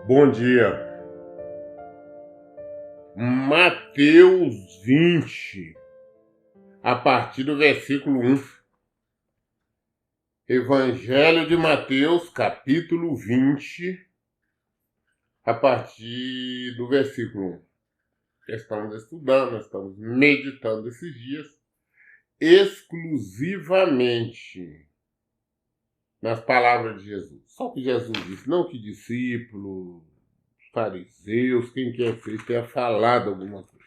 Bom dia. Mateus 20, a partir do versículo 1. Evangelho de Mateus, capítulo 20, a partir do versículo 1. Estamos estudando, estamos meditando esses dias exclusivamente nas palavras de Jesus. Só que Jesus disse, não que discípulos, fariseus, quem quer que tenha falado alguma coisa.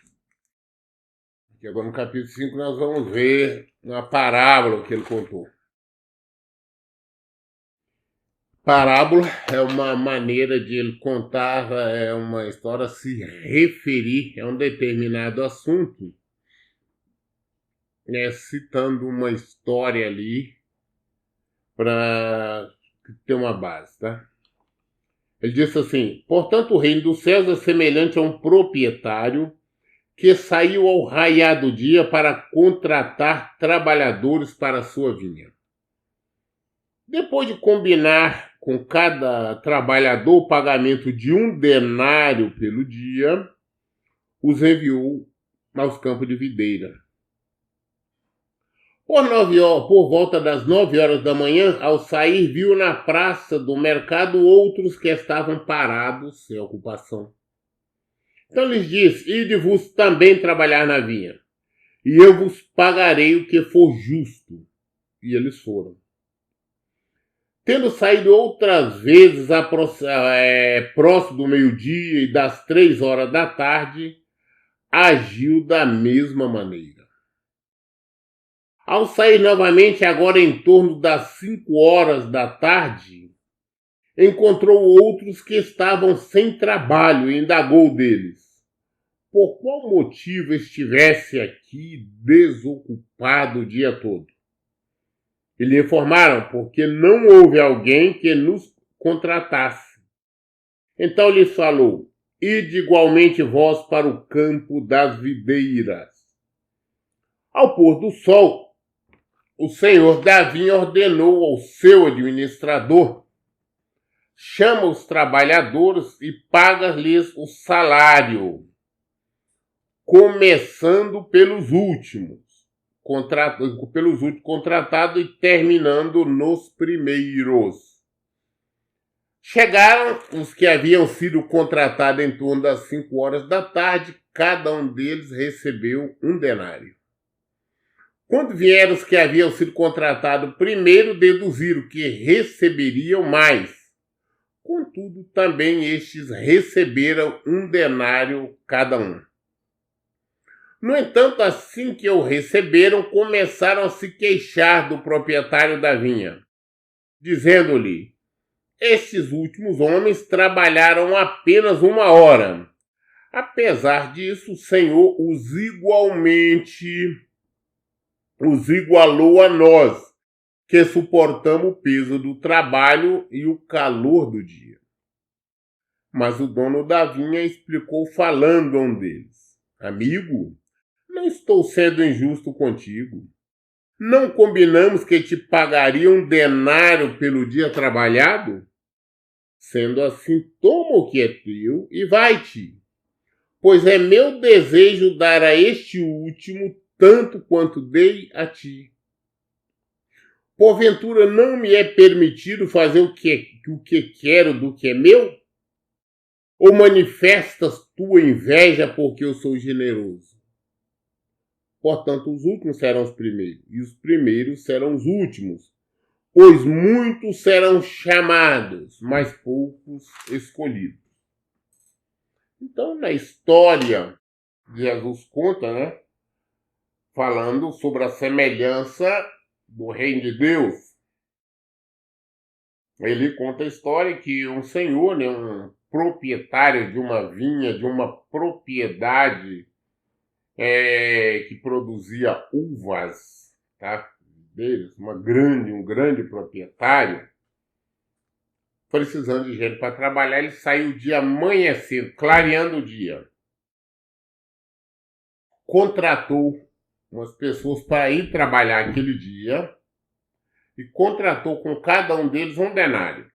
Porque agora no capítulo 5 nós vamos ver uma parábola que ele contou. Parábola é uma maneira de ele contar, é uma história, se referir a um determinado assunto, citando uma história ali para ter uma base, tá? Ele disse assim, portanto o reino dos céus é semelhante a um proprietário que saiu ao raiar do dia para contratar trabalhadores para a sua vinha. Depois de combinar com cada trabalhador o pagamento de 1 denário pelo dia, os enviou aos campos de videira. Por volta das 9 horas da manhã, ao sair, viu na praça do mercado outros que estavam parados sem ocupação. Então lhes disse, ide-vos também trabalhar na vinha, e eu vos pagarei o que for justo. E eles foram. Tendo saído outras vezes próximo do meio-dia e das 3 horas da tarde, agiu da mesma maneira. Ao sair novamente, agora em torno das 5 horas da tarde, encontrou outros que estavam sem trabalho e indagou deles. Por qual motivo estivesse aqui desocupado o dia todo? E lhe informaram, porque não houve alguém que nos contratasse. Então lhes falou, ide igualmente vós para o campo das videiras. Ao pôr do sol, o senhor da vinha ordenou ao seu administrador, chama os trabalhadores e paga-lhes o salário, começando pelos últimos contratados e terminando nos primeiros. Chegaram os que haviam sido contratados em torno das 5 horas da tarde, cada um deles recebeu 1 denário. Quando vieram os que haviam sido contratados primeiro, deduziram que receberiam mais. Contudo, também estes receberam 1 denário cada um. No entanto, assim que o receberam, começaram a se queixar do proprietário da vinha, dizendo-lhe, estes últimos homens trabalharam apenas 1 hora. Apesar disso, o Senhor os igualou a nós, que suportamos o peso do trabalho e o calor do dia. Mas o dono da vinha explicou falando a um deles, amigo, não estou sendo injusto contigo. Não combinamos que te pagaria 1 denário pelo dia trabalhado? Sendo assim, toma o que é teu e vai-te. Pois é meu desejo dar a este último tanto quanto dei a ti. Porventura não me é permitido fazer o que quero do que é meu? Ou manifestas tua inveja porque eu sou generoso? Portanto, os últimos serão os primeiros, e os primeiros serão os últimos. Pois muitos serão chamados, mas poucos escolhidos. Então, na história, Jesus conta, falando sobre a semelhança do reino de Deus. Ele conta a história que um senhor, um proprietário de uma vinha, de uma propriedade que produzia uvas, tá? Deles, um grande proprietário, precisando de gente para trabalhar, ele saiu de amanhecendo, clareando o dia. Contratou umas pessoas para ir trabalhar aquele dia e contratou com cada um deles um denário.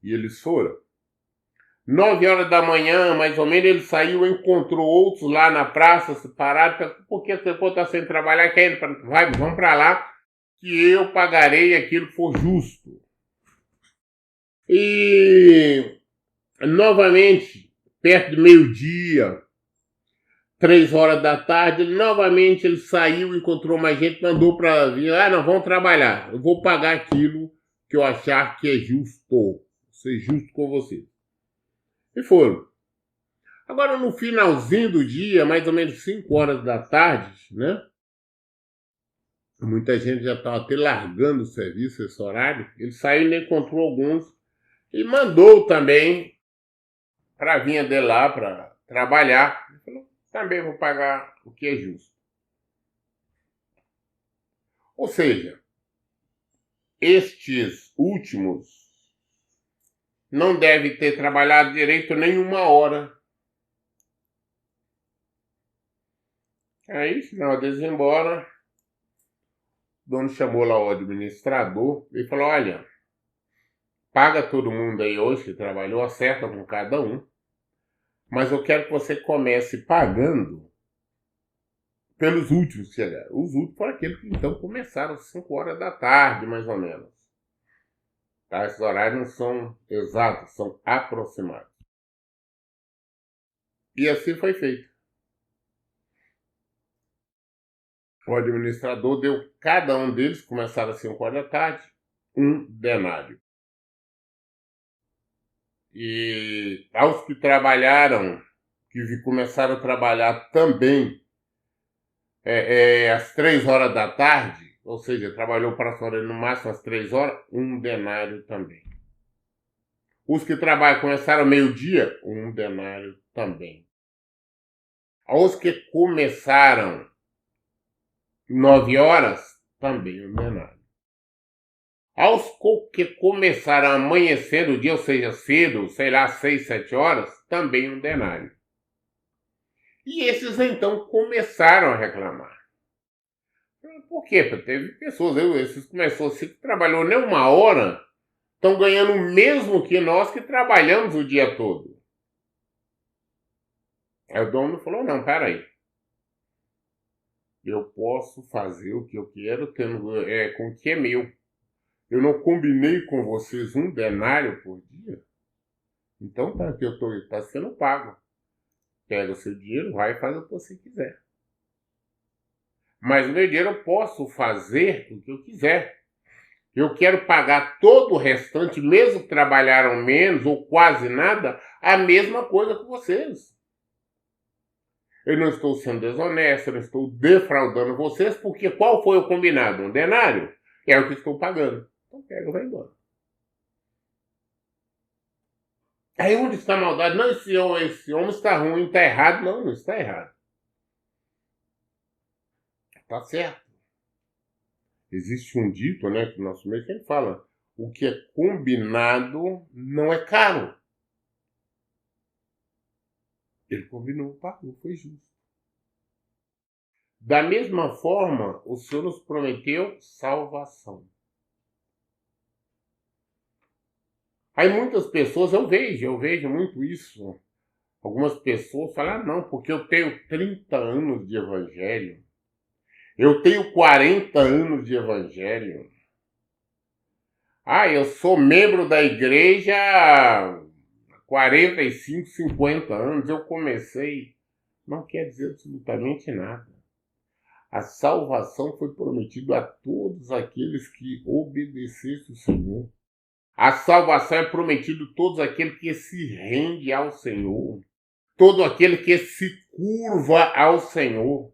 E eles foram. 9 horas da manhã, mais ou menos, ele saiu e encontrou outros lá na praça, separados. Por que você está sem trabalhar? Quer ir vamos para lá, que eu pagarei aquilo que for justo. E, novamente, perto do meio-dia, 3 horas da tarde, novamente ele saiu, encontrou mais gente, mandou para vir. Não, vamos trabalhar. Eu vou pagar aquilo que eu achar que é justo. Vou ser justo com você. E foram. Agora, no finalzinho do dia, mais ou menos 5 horas da tarde, né? Muita gente já estava até largando o serviço esse horário. Ele saiu e encontrou alguns e mandou também para vir de lá para trabalhar. Ele falou, também vou pagar o que é justo. Ou seja, estes últimos não devem ter trabalhado direito nem 1 hora. Aí, final deles embora, o dono chamou lá o administrador e falou, olha, paga todo mundo aí hoje que trabalhou, acerta com cada um, mas eu quero que você comece pagando pelos últimos que chegaram. Os últimos foram aqueles que então começaram às 5 horas da tarde, mais ou menos. Tá? Esses horários não são exatos, são aproximados. E assim foi feito. O administrador deu cada um deles, começaram às 5 horas da tarde, um denário. E aos que trabalharam, que começaram a trabalhar também às 3 horas da tarde, ou seja, trabalhou para fora no máximo às 3 horas, um denário também. Os que trabalham começaram ao meio-dia, um denário também. Aos que começaram 9 horas, também um denário. Aos que começaram amanhecer o dia, ou seja, cedo, sei lá, 6, 7 horas, também um denário. E esses então começaram a reclamar. Por quê? Porque teve pessoas, esses começou, se trabalhou nem 1 hora, estão ganhando o mesmo que nós que trabalhamos o dia todo. Aí o dono falou, não, peraí. Eu posso fazer o que eu quero com o que é meu. Eu não combinei com vocês um denário por dia? Então tá sendo pago. Pega o seu dinheiro, vai e faz o que você quiser. Mas o meu dinheiro eu posso fazer o que eu quiser. Eu quero pagar todo o restante, mesmo que trabalharam menos ou quase nada, a mesma coisa que vocês. Eu não estou sendo desonesto, eu não estou defraudando vocês, porque qual foi o combinado? Um denário? É o que estou pagando. Então pega e vai embora. Aí onde está a maldade? Não, esse homem está ruim, está errado. Não, não está errado. Está certo. Existe um dito, né, que o nosso meio sempre fala, o que é combinado não é caro. Ele combinou, pagou, foi justo. Da mesma forma, o Senhor nos prometeu salvação. Aí muitas pessoas, eu vejo muito isso. Algumas pessoas falam, não, porque eu tenho 30 anos de evangelho. Eu tenho 40 anos de evangelho. Eu sou membro da igreja há 45, 50 anos. Eu comecei. Não quer dizer absolutamente nada. A salvação foi prometida a todos aqueles que obedecessem o Senhor. A salvação é prometida a todos aqueles que se rendem ao Senhor. Todo aquele que se curva ao Senhor.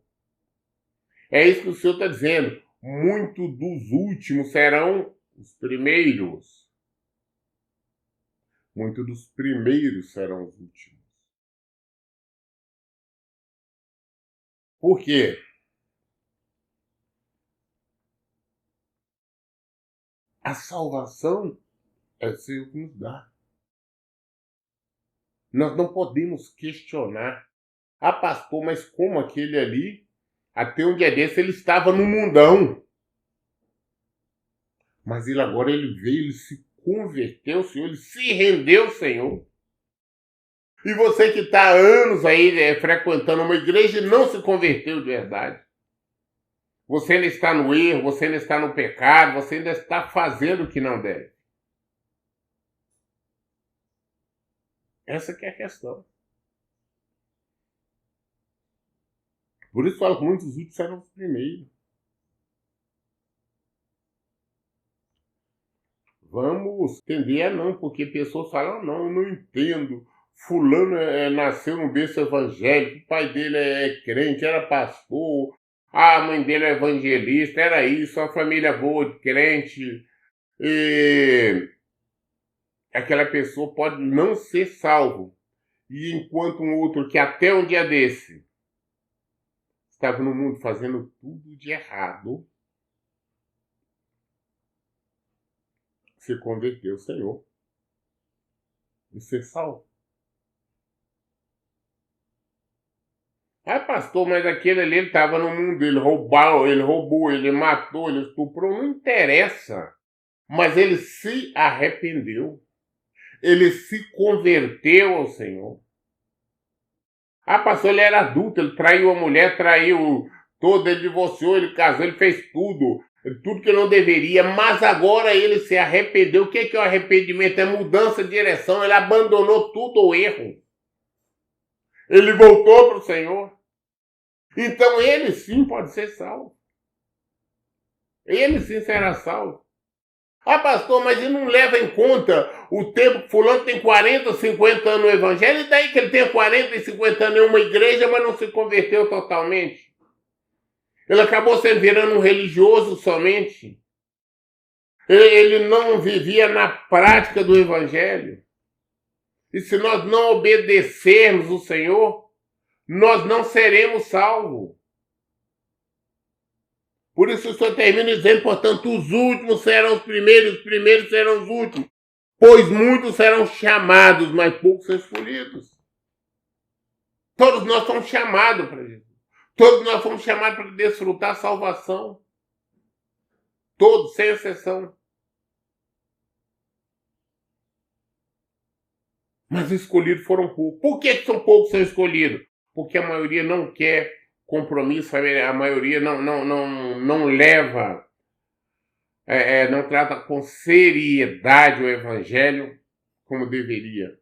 É isso que o Senhor está dizendo. Muitos dos últimos serão os primeiros. Muitos dos primeiros serão os últimos. Por quê? A salvação é o Senhor que nos dá. Nós não podemos questionar. Pastor, mas como aquele ali Até um dia desse ele estava no mundão. Mas ele agora ele veio, ele se converteu ao Senhor, ele se rendeu ao Senhor. E você que está há anos aí frequentando uma igreja e não se converteu de verdade. Você ainda está no erro, você ainda está no pecado, você ainda está fazendo o que não deve. Essa que é a questão. Por isso falo que muitos últimos serão os primeiros. Vamos entender não, porque pessoas falam, não, eu não entendo. Fulano nasceu no berço evangélico, o pai dele é crente, era pastor, a mãe dele é evangelista, era isso, uma família boa de crente. E aquela pessoa pode não ser salvo. E enquanto um outro que até um dia desse estava no mundo fazendo tudo de errado, se converteu ao Senhor e ser salvo. Ah, pastor, mas aquele ali ele estava no mundo, ele roubou, ele matou, ele estuprou, não interessa. Mas ele se arrependeu. Ele se converteu ao Senhor. Ah, pastor, ele era adulto, ele traiu a mulher, traiu todo, ele divorciou, ele casou, ele fez tudo que não deveria, mas agora ele se arrependeu. O que é o arrependimento? É mudança de direção, ele abandonou tudo o erro. Ele voltou para o Senhor. Então ele sim pode ser salvo. Ele sim será salvo. Ah, pastor, mas ele não leva em conta o tempo que fulano tem 40, 50 anos no evangelho, e daí que ele tem 40 e 50 anos em uma igreja, mas não se converteu totalmente. Ele acabou se virando um religioso somente. Ele não vivia na prática do evangelho. E se nós não obedecermos o Senhor, nós não seremos salvos. Por isso o Senhor termina dizendo, portanto, os últimos serão os primeiros serão os últimos. Pois muitos serão chamados, mas poucos são escolhidos. Todos nós somos chamados para Jesus. Todos nós fomos chamados para desfrutar a salvação. Todos, sem exceção. Mas os escolhidos foram poucos. Por que são poucos são escolhidos? Porque a maioria não quer compromisso, a maioria não leva, não trata com seriedade o evangelho como deveria.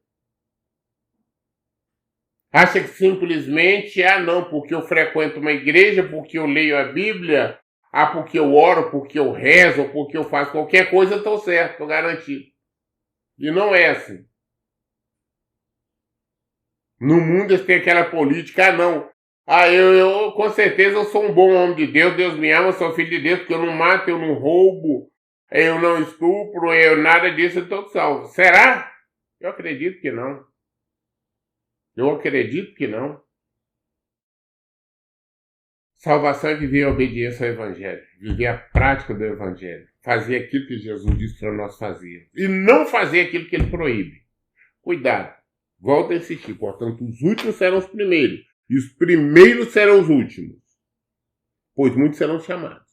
Acha que simplesmente, não, porque eu frequento uma igreja, porque eu leio a Bíblia, porque eu oro, porque eu rezo, porque eu faço qualquer coisa, eu estou certo, estou garantido. E não é assim. No mundo eles têm aquela política, não. Eu com certeza eu sou um bom homem de Deus, Deus me ama, eu sou filho de Deus, porque eu não mato, eu não roubo, eu não estupro, nada disso, eu estou salvo. Será? Eu acredito que não. Eu acredito que não. Salvação é viver a obediência ao Evangelho, viver a prática do Evangelho, fazer aquilo que Jesus disse para nós fazer e não fazer aquilo que ele proíbe. Cuidado, volto a insistir, portanto, os últimos serão os primeiros e os primeiros serão os últimos, pois muitos serão chamados,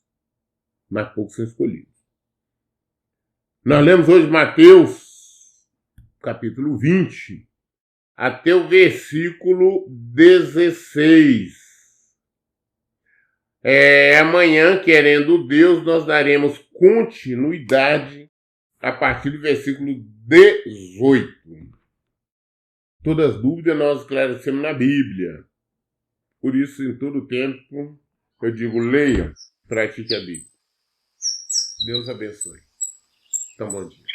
mas poucos são escolhidos. Nós lemos hoje Mateus, capítulo 20, até o versículo 16. Amanhã, querendo Deus, nós daremos continuidade a partir do versículo 18. Todas as dúvidas nós esclarecemos na Bíblia. Por isso, em todo tempo, eu digo, leia, pratique a Bíblia. Deus abençoe. Então, bom dia.